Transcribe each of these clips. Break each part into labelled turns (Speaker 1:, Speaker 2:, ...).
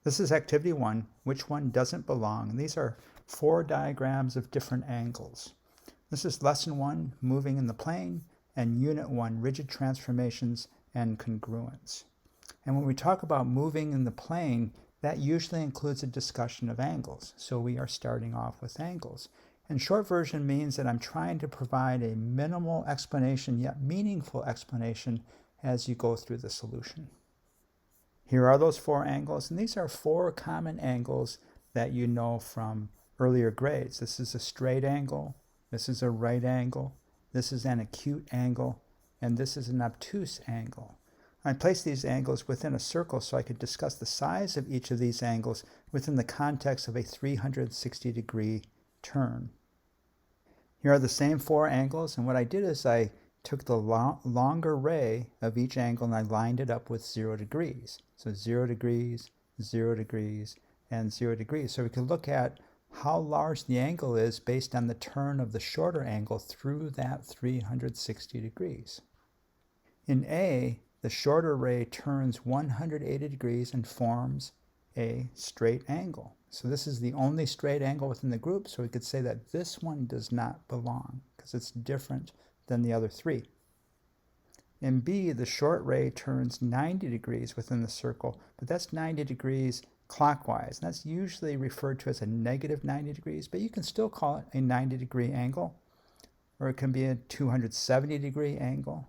Speaker 1: This is activity 1, which one doesn't belong. And these are 4 diagrams of different angles. This is lesson 1, moving in the plane, and unit 1, rigid transformations and congruence. And when we talk about moving in the plane, that usually includes a discussion of angles. So we are starting off with angles. And short version means that I'm trying to provide a minimal explanation, yet meaningful explanation as you go through the solution. Here are those 4 angles, and these are 4 common angles that you know from earlier grades. This is a straight angle, this is a right angle, this is an acute angle, and this is an obtuse angle. I placed these angles within a circle so I could discuss the size of each of these angles within the context of a 360-degree turn. Here are the same 4 angles, and what I did is I took the longer ray of each angle and I lined it up with 0 degrees. So 0 degrees, 0 degrees, and 0 degrees. So we can look at how large the angle is based on the turn of the shorter angle through that 360 degrees. In A, the shorter ray turns 180 degrees and forms a straight angle. So this is the only straight angle within the group, so we could say that this one does not belong because it's different than the other 3. In B, the short ray turns 90 degrees within the circle, but that's 90 degrees clockwise. And that's usually referred to as a negative 90 degrees, but you can still call it a 90-degree angle, or it can be a 270-degree angle.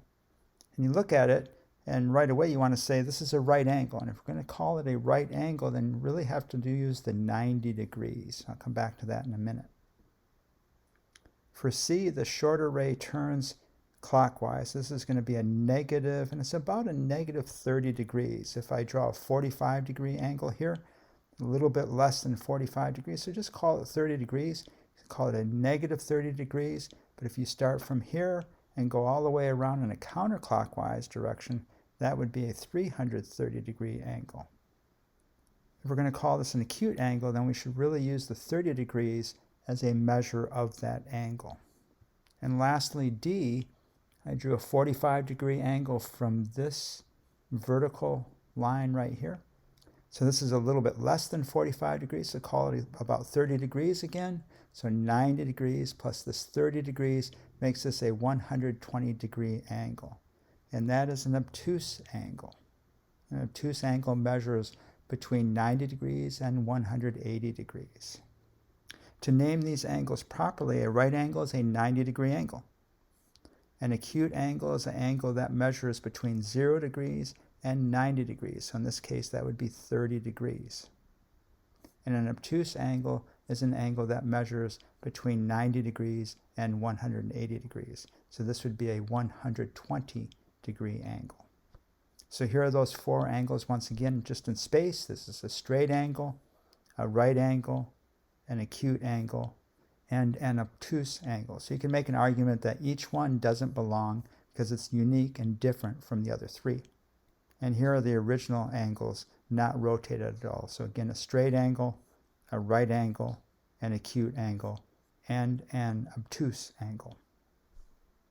Speaker 1: And you look at it, and right away you want to say this is a right angle. And if we're going to call it a right angle, then you really have to use the 90 degrees. I'll come back to that in a minute. For C, the shorter ray turns clockwise. This is going to be a negative, and it's about a negative 30 degrees. If I draw a 45-degree angle here, a little bit less than 45 degrees, so just call it 30 degrees. Call it a negative 30 degrees, but if you start from here and go all the way around in a counterclockwise direction, that would be a 330-degree angle. If we're going to call this an acute angle, then we should really use the 30 degrees as a measure of that angle. And lastly, D, I drew a 45-degree angle from this vertical line right here. So this is a little bit less than 45 degrees, so call it about 30 degrees again. So 90 degrees plus this 30 degrees makes this a 120-degree angle. And that is an obtuse angle. An obtuse angle measures between 90 degrees and 180 degrees. To name these angles properly, a right angle is a 90-degree angle. An acute angle is an angle that measures between 0 degrees and 90 degrees. So in this case, that would be 30 degrees. And an obtuse angle is an angle that measures between 90 degrees and 180 degrees. So this would be a 120-degree angle. So here are those 4 angles once again, just in space. This is a straight angle, a right angle, an acute angle, and an obtuse angle. So you can make an argument that each one doesn't belong because it's unique and different from the other 3. And here are the original angles, not rotated at all. So again, a straight angle, a right angle, an acute angle, and an obtuse angle.